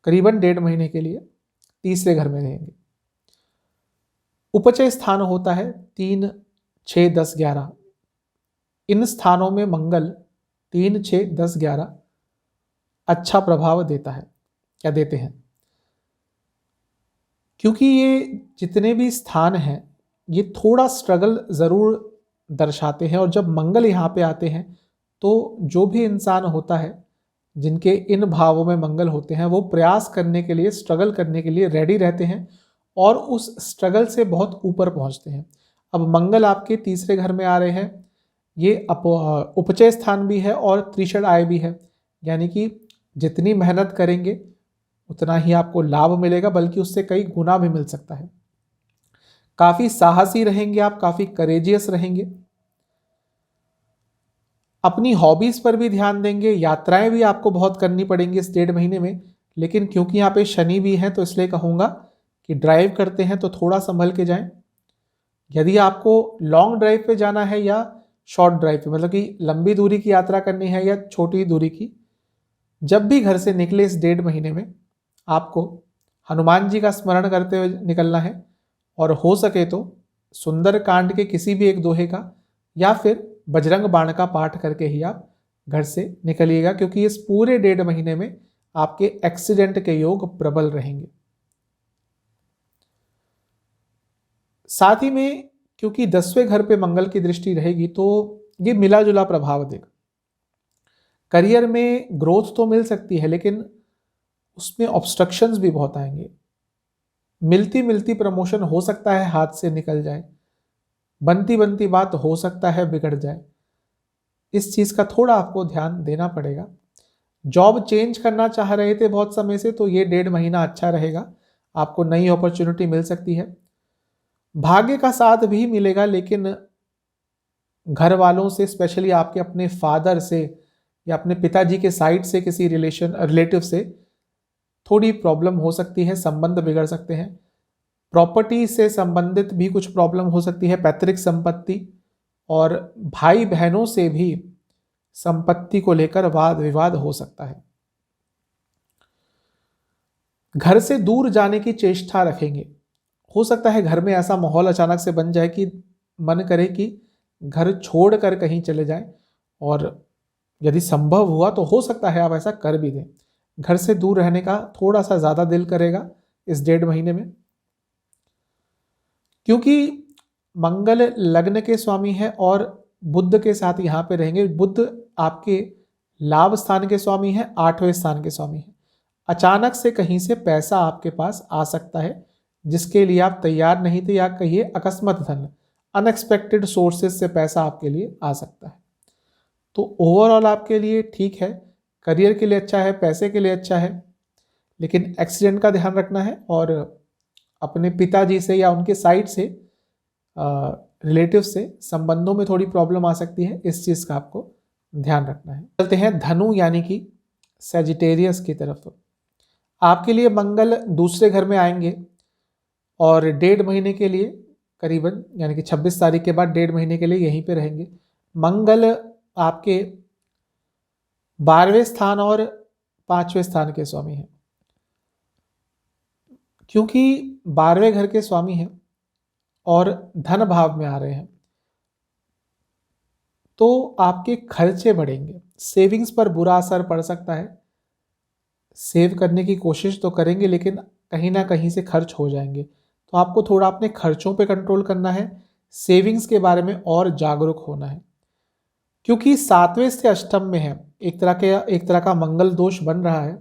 Speaker 2: करीबन 1.5 महीने के लिए तीसरे घर में रहेंगे। उपचय स्थान होता है 3, 6, 10, 11। इन स्थानों में मंगल 3, 6, 10, 11 अच्छा प्रभाव देता है या देते हैं, क्योंकि ये जितने भी स्थान हैं ये थोड़ा स्ट्रगल ज़रूर दर्शाते हैं। और जब मंगल यहाँ पे आते हैं तो जो भी इंसान होता है जिनके इन भावों में मंगल होते हैं, वो प्रयास करने के लिए, स्ट्रगल करने के लिए रेडी रहते हैं और उस स्ट्रगल से बहुत ऊपर पहुंचते हैं। अब मंगल आपके तीसरे घर में आ रहे हैं, ये उपचय स्थान भी है और त्रिषण आय भी है, यानी कि जितनी मेहनत करेंगे उतना ही आपको लाभ मिलेगा, बल्कि उससे कई गुना भी मिल सकता है। काफी साहसी रहेंगे आप, काफी करेजियस रहेंगे, अपनी हॉबीज पर भी ध्यान देंगे। यात्राएं भी आपको बहुत करनी पड़ेंगी इस 1.5 महीने में, लेकिन क्योंकि यहाँ पे शनि भी है तो इसलिए कहूंगा कि ड्राइव करते हैं तो थोड़ा संभल के जाएं। यदि आपको लॉन्ग ड्राइव पे जाना है या शॉर्ट ड्राइव पे, मतलब कि लंबी दूरी की यात्रा करनी है या छोटी दूरी की, जब भी घर से निकले इस 1.5 महीने में आपको हनुमान जी का स्मरण करते हुए निकलना है, और हो सके तो सुंदर कांड के किसी भी एक दोहे का या फिर बजरंग बाण का पाठ करके ही आप घर से निकलिएगा, क्योंकि इस पूरे 1.5 महीने में आपके एक्सीडेंट के योग प्रबल रहेंगे। साथ ही में क्योंकि 10वें घर पे मंगल की दृष्टि रहेगी तो ये मिला जुला प्रभाव देगा। करियर में ग्रोथ तो मिल सकती है, लेकिन उसमें ऑब्स्ट्रक्शंस भी बहुत आएंगे। मिलती मिलती प्रमोशन हो सकता है हाथ से निकल जाए, बनती बनती बात हो सकता है बिगड़ जाए। इस चीज का थोड़ा आपको ध्यान देना पड़ेगा। जॉब चेंज करना चाह रहे थे बहुत समय से, तो ये 1.5 महीना अच्छा रहेगा, आपको नई अपॉर्चुनिटी मिल सकती है। भाग्य का साथ भी मिलेगा, लेकिन घर वालों से, स्पेशली आपके अपने फादर से या अपने पिताजी के साइड से किसी रिलेटिव से थोड़ी प्रॉब्लम हो सकती है, संबंध बिगड़ सकते हैं। प्रॉपर्टी से संबंधित भी कुछ प्रॉब्लम हो सकती है, पैतृक संपत्ति, और भाई बहनों से भी संपत्ति को लेकर वाद विवाद हो सकता है। घर से दूर जाने की चेष्टा रखेंगे। हो सकता है घर में ऐसा माहौल अचानक से बन जाए कि मन करे कि घर छोड़कर कहीं चले जाएं, और यदि संभव हुआ तो हो सकता है आप ऐसा कर भी दें। घर से दूर रहने का थोड़ा सा ज्यादा दिल करेगा इस 1.5 महीने में, क्योंकि मंगल लग्न के स्वामी है और बुध के साथ यहाँ पे रहेंगे। बुध आपके लाभ स्थान के स्वामी है, 8वें स्थान के स्वामी है। अचानक से कहीं से पैसा आपके पास आ सकता है जिसके लिए आप तैयार नहीं थे, या कहिए अकस्मात धन, अनएक्सपेक्टेड सोर्सेज से पैसा आपके लिए आ सकता है। तो ओवरऑल आपके लिए ठीक है, करियर के लिए अच्छा है, पैसे के लिए अच्छा है, लेकिन एक्सीडेंट का ध्यान रखना है, और अपने पिताजी से या उनके साइड से रिलेटिव से संबंधों में थोड़ी प्रॉब्लम आ सकती है, इस चीज का आपको ध्यान रखना है। चलते हैं धनु यानी कि सजिटेरियस की तरफ। आपके लिए मंगल दूसरे घर में आएंगे और 1.5 महीने के लिए करीबन, यानी कि 26 तारीख के बाद 1.5 महीने के लिए यहीं पे रहेंगे। मंगल आपके 12वें स्थान और 5वें स्थान के स्वामी हैं। क्योंकि 12वें घर के स्वामी हैं और धन भाव में आ रहे हैं, तो आपके खर्चे बढ़ेंगे, सेविंग्स पर बुरा असर पड़ सकता है। सेव करने की कोशिश तो करेंगे, लेकिन कहीं ना कहीं से खर्च हो जाएंगे, तो आपको थोड़ा अपने खर्चों पे कंट्रोल करना है, सेविंग्स के बारे में और जागरूक होना है। क्योंकि 7वें से अष्टम में है, एक तरह का मंगल दोष बन रहा है।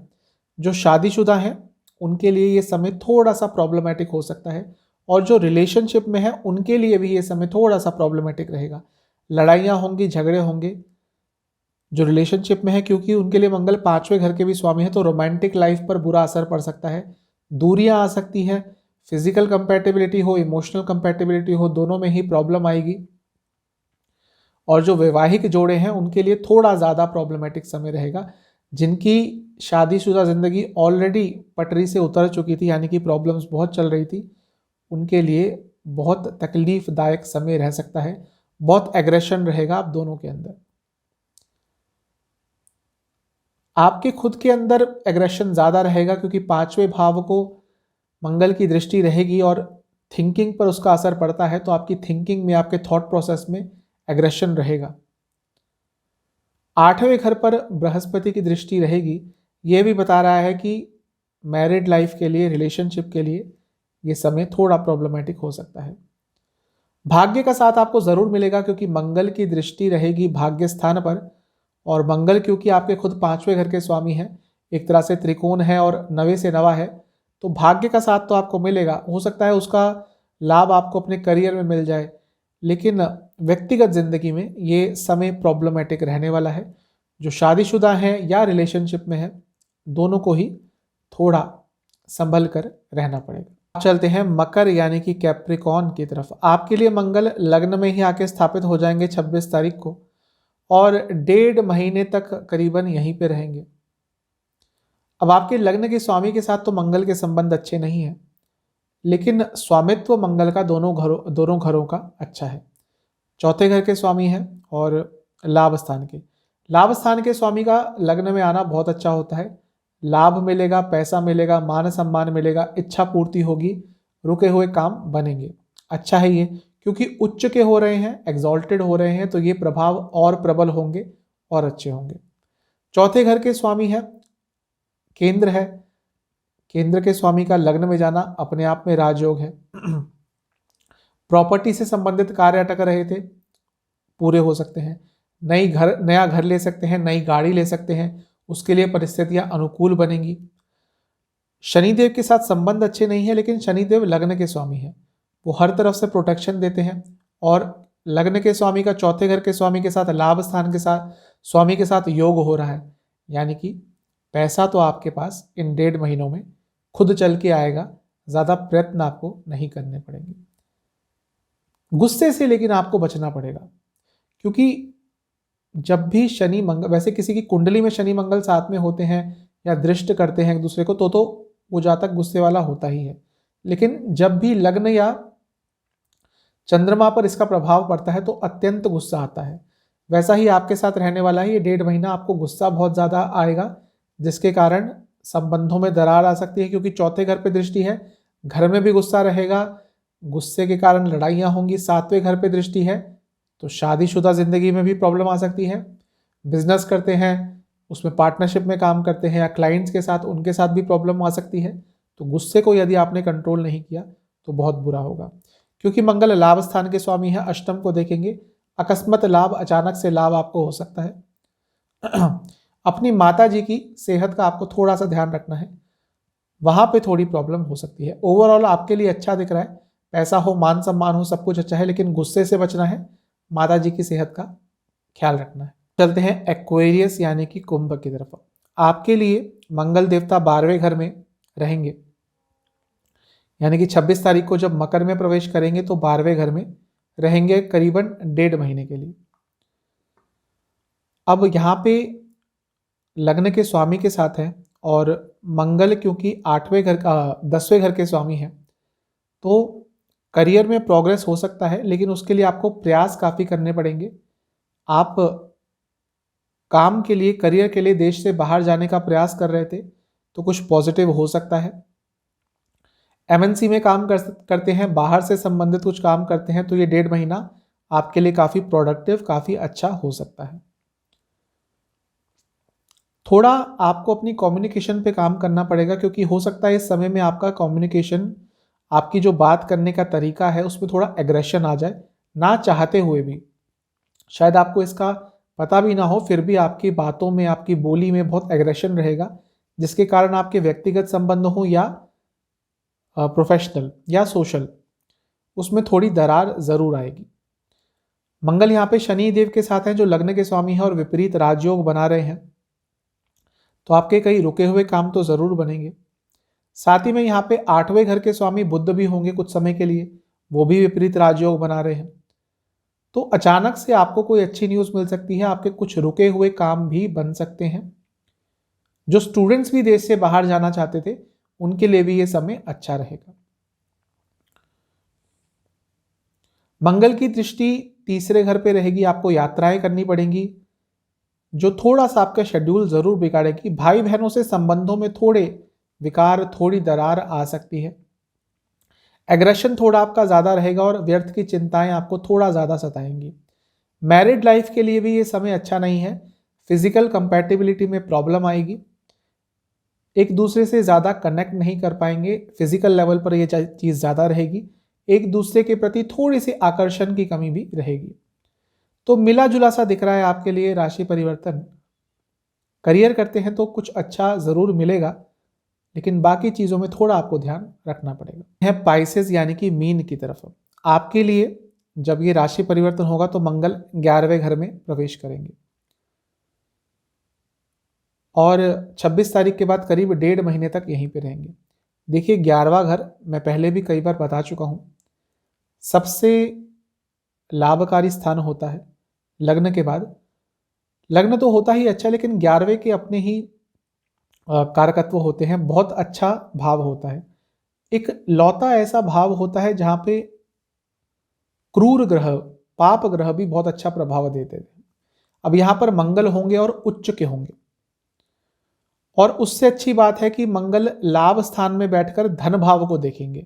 Speaker 2: जो शादीशुदा हैं उनके लिए ये समय थोड़ा सा प्रॉब्लमेटिक हो सकता है, और जो रिलेशनशिप में है उनके लिए भी ये समय थोड़ा सा प्रॉब्लमेटिक रहेगा। लड़ाइयाँ होंगी, झगड़े होंगे जो रिलेशनशिप में है, क्योंकि उनके लिए मंगल 5वें घर के भी स्वामी है, तो रोमांटिक लाइफ पर बुरा असर पड़ सकता है। दूरियां आ सकती है, फिजिकल कंपैटिबिलिटी हो, इमोशनल कंपैटिबिलिटी हो, दोनों में ही प्रॉब्लम आएगी। और जो वैवाहिक जोड़े हैं उनके लिए थोड़ा ज़्यादा प्रॉब्लमेटिक समय रहेगा। जिनकी शादीशुदा ज़िंदगी ऑलरेडी पटरी से उतर चुकी थी, यानी कि प्रॉब्लम्स बहुत चल रही थी, उनके लिए बहुत तकलीफदायक समय रह सकता है। बहुत एग्रेशन रहेगा आप दोनों के अंदर। आपके खुद के अंदर एग्रेशन ज़्यादा रहेगा, क्योंकि 5वें भाव को मंगल की दृष्टि रहेगी और थिंकिंग पर उसका असर पड़ता है, तो आपकी थिंकिंग में, आपके थॉट प्रोसेस में एग्रेशन रहेगा। 8वें घर पर बृहस्पति की दृष्टि रहेगी, यह भी बता रहा है कि मैरिड लाइफ के लिए, रिलेशनशिप के लिए ये समय थोड़ा प्रॉब्लमेटिक हो सकता है। भाग्य का साथ आपको जरूर मिलेगा, क्योंकि मंगल की दृष्टि रहेगी भाग्य स्थान पर, और मंगल क्योंकि आपके खुद 5वें घर के स्वामी हैं, एक तरह से त्रिकोण है और 9वें से 9वां है, तो भाग्य का साथ तो आपको मिलेगा, हो सकता है उसका लाभ आपको अपने करियर में मिल जाए, लेकिन व्यक्तिगत जिंदगी में ये समय प्रॉब्लमेटिक रहने वाला है। जो शादीशुदा हैं या रिलेशनशिप में है, दोनों को ही थोड़ा संभल कर रहना पड़ेगा। चलते हैं मकर यानी कि कैप्रिकॉन की तरफ। आपके लिए मंगल लग्न में ही आके स्थापित हो जाएंगे 26 तारीख को, और 1.5 महीने तक करीबन यहीं पे रहेंगे। अब आपके लग्न के स्वामी के साथ तो मंगल के संबंध अच्छे नहीं हैं, लेकिन स्वामित्व मंगल का दोनों घरों का अच्छा है। चौथे घर के स्वामी हैं और लाभ स्थान के स्वामी का लग्न में आना बहुत अच्छा होता है। लाभ मिलेगा, पैसा मिलेगा, मान सम्मान मिलेगा, इच्छा पूर्ति होगी, रुके हुए काम बनेंगे। अच्छा है ये, क्योंकि उच्च के हो रहे हैं, एग्जॉल्टेड हो रहे हैं, तो ये प्रभाव और प्रबल होंगे और अच्छे होंगे। चौथे घर के स्वामी है केंद्र है। केंद्र के स्वामी का लग्न में जाना अपने आप में राजयोग है। प्रॉपर्टी से संबंधित कार्य अटक रहे थे, पूरे हो सकते हैं। नया घर ले सकते हैं, नई गाड़ी ले सकते हैं, उसके लिए परिस्थितियां अनुकूल बनेंगी। शनिदेव के साथ संबंध अच्छे नहीं है, लेकिन शनिदेव लग्न के स्वामी है, वो हर तरफ से प्रोटेक्शन देते हैं। और लग्न के स्वामी का चौथे घर के स्वामी के साथ, लाभ स्थान के साथ स्वामी के साथ योग हो रहा है, यानी कि पैसा तो आपके पास इन 1.5 महीनों में खुद चल के आएगा, ज़्यादा प्रयत्न आपको नहीं करने पड़ेंगे। गुस्से से लेकिन आपको बचना पड़ेगा, क्योंकि जब भी शनि मंगल, वैसे किसी की कुंडली में शनि मंगल साथ में होते हैं या दृष्ट करते हैं एक दूसरे को, तो वो जातक गुस्से वाला होता ही है। लेकिन जब भी लग्न या चंद्रमा पर इसका प्रभाव पड़ता है तो अत्यंत गुस्सा आता है। वैसा ही आपके साथ रहने वाला है। ये 1.5 महीना आपको गुस्सा बहुत ज़्यादा आएगा, जिसके कारण संबंधों में दरार आ सकती है, क्योंकि चौथे घर पे दृष्टि है, घर में भी गुस्सा रहेगा, गुस्से के कारण लड़ाइयाँ होंगी। 7वें घर पे दृष्टि है, तो शादीशुदा जिंदगी में भी प्रॉब्लम आ सकती है। बिजनेस करते हैं, उसमें पार्टनरशिप में काम करते हैं या क्लाइंट्स के साथ, उनके साथ भी प्रॉब्लम आ सकती है। तो गुस्से को यदि आपने कंट्रोल नहीं किया तो बहुत बुरा होगा, क्योंकि मंगल लाभ स्थान के स्वामी है। अष्टम को देखेंगे, अकस्मात लाभ, अचानक से लाभ आपको हो सकता है। अपनी माता जी की सेहत का आपको थोड़ा सा ध्यान रखना है, वहां पे थोड़ी प्रॉब्लम हो सकती है। ओवरऑल आपके लिए अच्छा दिख रहा है, पैसा हो, मान सम्मान हो, सब कुछ अच्छा है, लेकिन गुस्से से बचना है, माता जी की सेहत का ख्याल रखना है। चलते हैं एक्वेरियस यानी कि कुंभ की तरफ। आपके लिए मंगल देवता 12वें घर में रहेंगे, यानी कि 26 तारीख को जब मकर में प्रवेश करेंगे तो 12वें घर में रहेंगे करीबन 1.5 महीने के लिए। अब यहाँ पे लग्न के स्वामी के साथ है, और मंगल क्योंकि 10वें घर के स्वामी है, तो करियर में प्रोग्रेस हो सकता है, लेकिन उसके लिए आपको प्रयास काफ़ी करने पड़ेंगे। आप काम के लिए, करियर के लिए देश से बाहर जाने का प्रयास कर रहे थे, तो कुछ पॉजिटिव हो सकता है। एमएनसी में काम करते हैं, बाहर से संबंधित कुछ काम करते हैं, तो ये 1.5 महीना आपके लिए काफ़ी प्रोडक्टिव, काफ़ी अच्छा हो सकता है। थोड़ा आपको अपनी कम्युनिकेशन पे काम करना पड़ेगा, क्योंकि हो सकता है इस समय में आपका कम्युनिकेशन, आपकी जो बात करने का तरीका है, उसमें थोड़ा एग्रेशन आ जाए, ना चाहते हुए भी। शायद आपको इसका पता भी ना हो, फिर भी आपकी बातों में, आपकी बोली में बहुत एग्रेशन रहेगा, जिसके कारण आपके व्यक्तिगत संबंध हो या प्रोफेशनल या सोशल, उसमें थोड़ी दरार जरूर आएगी। मंगल यहाँ पे शनि देव के साथ हैं, जो लग्न के स्वामी हैं और विपरीत राजयोग बना रहे हैं, तो आपके कई रुके हुए काम तो जरूर बनेंगे। साथ ही में यहाँ पे 8वें घर के स्वामी बुध भी होंगे कुछ समय के लिए, वो भी विपरीत राजयोग बना रहे हैं। तो अचानक से आपको कोई अच्छी न्यूज़ मिल सकती है, आपके कुछ रुके हुए काम भी बन सकते हैं। जो स्टूडेंट्स भी देश से बाहर जाना चाहते थे, उनके लिए भी ये समय अच्छा रहेगा। मंगल की दृष्टि 3रे घर पे रहेगी, आपको यात्राएं करनी पड़ेंगी, जो थोड़ा सा आपका शेड्यूल जरूर बिगाड़ेगी। भाई बहनों से संबंधों में थोड़े विकार, थोड़ी दरार आ सकती है। एग्रेशन थोड़ा आपका ज़्यादा रहेगा और व्यर्थ की चिंताएं आपको थोड़ा ज़्यादा सताएंगी। मैरिड लाइफ के लिए भी ये समय अच्छा नहीं है। फिजिकल कंपैटिबिलिटी में प्रॉब्लम आएगी, एक दूसरे से ज़्यादा कनेक्ट नहीं कर पाएंगे, फिजिकल लेवल पर ये चीज़ ज़्यादा रहेगी। एक दूसरे के प्रति थोड़ी सी आकर्षण की कमी भी रहेगी। तो मिला जुला सा दिख रहा है आपके लिए राशि परिवर्तन। करियर करते हैं तो कुछ अच्छा ज़रूर मिलेगा, लेकिन बाकी चीज़ों में थोड़ा आपको ध्यान रखना पड़ेगा। है पाइसेस यानी कि मीन की तरफ। आपके लिए जब ये राशि परिवर्तन होगा तो मंगल 11वें घर में प्रवेश करेंगे और 26 तारीख के बाद करीब 1.5 महीने तक यहीं पे रहेंगे। देखिए 11वां घर मैं पहले भी कई बार बता चुका हूँ, सबसे लाभकारी स्थान होता है लग्न के बाद। लग्न तो होता ही अच्छा, लेकिन 11वें के अपने ही कारकत्व होते हैं, बहुत अच्छा भाव होता है। एक लौता ऐसा भाव होता है जहां पे क्रूर ग्रह, पाप ग्रह भी बहुत अच्छा प्रभाव देते थे। अब यहां पर मंगल होंगे और उच्च के होंगे, और उससे अच्छी बात है कि मंगल लाभ स्थान में बैठकर धन भाव को देखेंगे।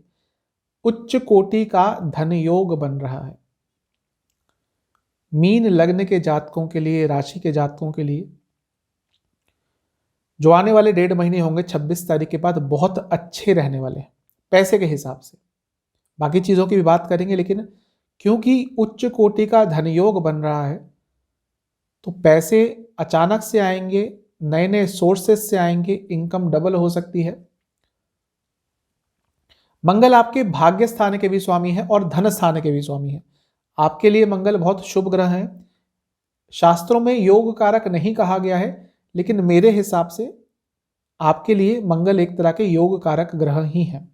Speaker 2: उच्च कोटि का धन योग बन रहा है। मीन लग्न के जातकों के लिए, राशि के जातकों के लिए जो आने वाले 1.5 महीने होंगे 26 तारीख के बाद बहुत अच्छे रहने वाले हैं पैसे के हिसाब से। बाकी चीज़ों की भी बात करेंगे, लेकिन क्योंकि उच्च कोटि का धन योग बन रहा है तो पैसे अचानक से आएंगे, नए नए सोर्सेस से आएंगे, इनकम डबल हो सकती है। मंगल आपके भाग्य स्थान के भी स्वामी है और धन स्थान के भी स्वामी है। आपके लिए मंगल बहुत शुभ ग्रह है। शास्त्रों में योग कारक नहीं कहा गया है, लेकिन मेरे हिसाब से आपके लिए मंगल एक तरह के योग कारक ग्रह ही हैं,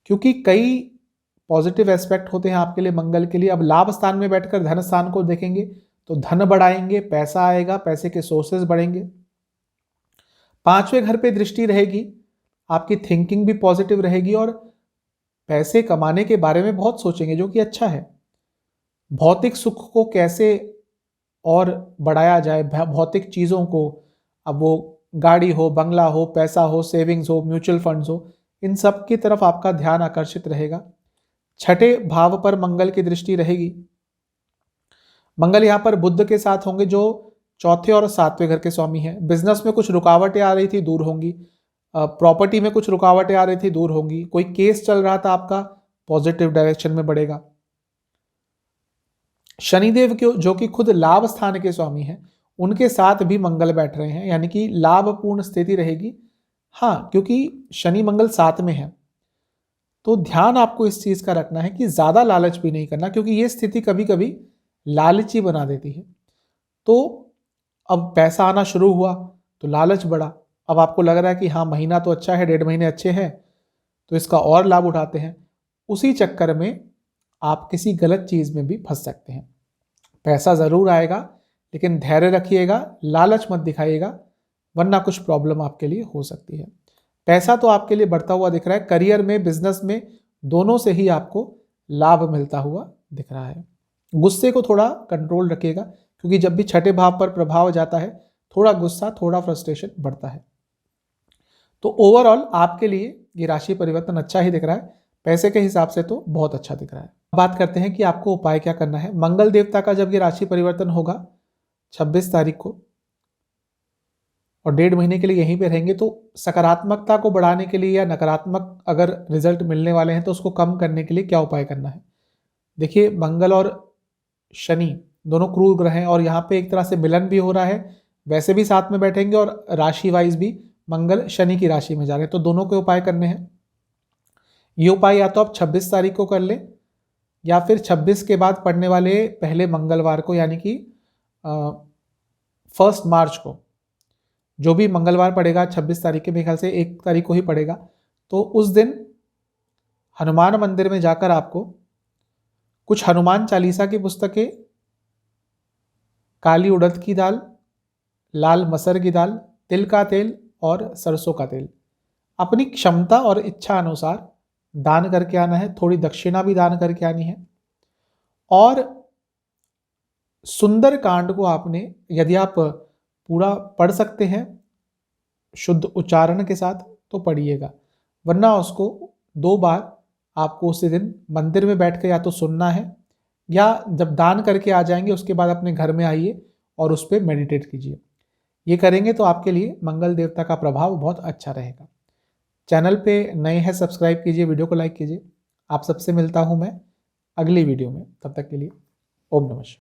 Speaker 2: क्योंकि कई पॉजिटिव एस्पेक्ट होते हैं आपके लिए मंगल के लिए। अब लाभ स्थान में बैठकर धन स्थान को देखेंगे तो धन बढ़ाएंगे, पैसा आएगा, पैसे के सोर्सेज बढ़ेंगे। 5वें घर पे दृष्टि रहेगी, आपकी थिंकिंग भी पॉजिटिव रहेगी और पैसे कमाने के बारे में बहुत सोचेंगे, जो कि अच्छा है। भौतिक सुख को कैसे और बढ़ाया जाए, भौतिक चीज़ों को, अब वो गाड़ी हो, बंगला हो, पैसा हो, सेविंग्स हो, म्यूचुअल फंड्स हो, इन सब की तरफ आपका ध्यान आकर्षित रहेगा। 6ठे भाव पर मंगल की दृष्टि रहेगी। मंगल यहाँ पर बुध के साथ होंगे जो 4थे और 7वें घर के स्वामी हैं। बिजनेस में कुछ रुकावटें आ रही थी, दूर होंगी। प्रॉपर्टी में कुछ रुकावटें आ रही थी, दूर होंगी। कोई केस चल रहा था आपका, पॉजिटिव डायरेक्शन में बढ़ेगा। शनिदेव के जो कि खुद लाभ स्थान के स्वामी हैं, उनके साथ भी मंगल बैठ रहे हैं, यानी कि लाभपूर्ण स्थिति रहेगी। हाँ, क्योंकि शनि मंगल साथ में है तो ध्यान आपको इस चीज का रखना है कि ज्यादा लालच भी नहीं करना, क्योंकि ये स्थिति कभी कभी लालची बना देती है। तो अब पैसा आना शुरू हुआ तो लालच बढ़ा। अब आपको लग रहा है कि हाँ महीना तो अच्छा है, 1.5 महीने अच्छे हैं, तो इसका और लाभ उठाते हैं। उसी चक्कर में आप किसी गलत चीज में भी फंस सकते हैं। पैसा जरूर आएगा, लेकिन धैर्य रखिएगा, लालच मत दिखाइएगा, वरना कुछ प्रॉब्लम आपके लिए हो सकती है। पैसा तो आपके लिए बढ़ता हुआ दिख रहा है, करियर में, बिजनेस में, दोनों से ही आपको लाभ मिलता हुआ दिख रहा है। गुस्से को थोड़ा कंट्रोल रखिएगा, क्योंकि जब भी 6ठे भाव पर प्रभाव जाता है थोड़ा गुस्सा, थोड़ा फ्रस्ट्रेशन बढ़ता है। तो ओवरऑल आपके लिए ये राशि परिवर्तन अच्छा ही दिख रहा है, पैसे के हिसाब से तो बहुत अच्छा दिख रहा है। बात करते हैं कि आपको उपाय क्या करना है। मंगल देवता का जब ये राशि परिवर्तन होगा 26 तारीख को और 1.5 महीने के लिए यहीं पे रहेंगे, तो सकारात्मकता को बढ़ाने के लिए या नकारात्मक अगर रिजल्ट मिलने वाले हैं तो उसको कम करने के लिए क्या उपाय करना है। देखिए मंगल और शनि दोनों क्रूर ग्रह हैं और यहाँ पे एक तरह से मिलन भी हो रहा है, वैसे भी साथ में बैठेंगे और राशि वाइज भी मंगल शनि की राशि में जा रहे हैं, तो दोनों के उपाय करने हैं। ये उपाय या तो आप 26 तारीख को कर लें या फिर 26 के बाद पड़ने वाले पहले मंगलवार को, यानी कि 1 मार्च को, जो भी मंगलवार पड़ेगा 26 तारीख के, मेरे ख्याल से 1 तारीख को ही पड़ेगा, तो उस दिन हनुमान मंदिर में जाकर आपको कुछ हनुमान चालीसा की पुस्तकें, काली उड़द की दाल, लाल मसर की दाल, तिल का तेल और सरसों का तेल अपनी क्षमता और इच्छा अनुसार दान करके आना है। थोड़ी दक्षिणा भी दान करके आनी है। और सुंदर कांड को आपने, यदि आप पूरा पढ़ सकते हैं शुद्ध उच्चारण के साथ तो पढ़िएगा, वरना उसको 2 बार आपको उसी दिन मंदिर में बैठ कर या तो सुनना है, या जब दान करके आ जाएंगे उसके बाद अपने घर में आइए और उस पर मेडिटेट कीजिए। ये करेंगे तो आपके लिए मंगल देवता का प्रभाव बहुत अच्छा रहेगा। चैनल पे नए हैं सब्सक्राइब कीजिए, वीडियो को लाइक कीजिए। आप सबसे मिलता हूं मैं अगली वीडियो में, तब तक के लिए ओम नमः शिवाय।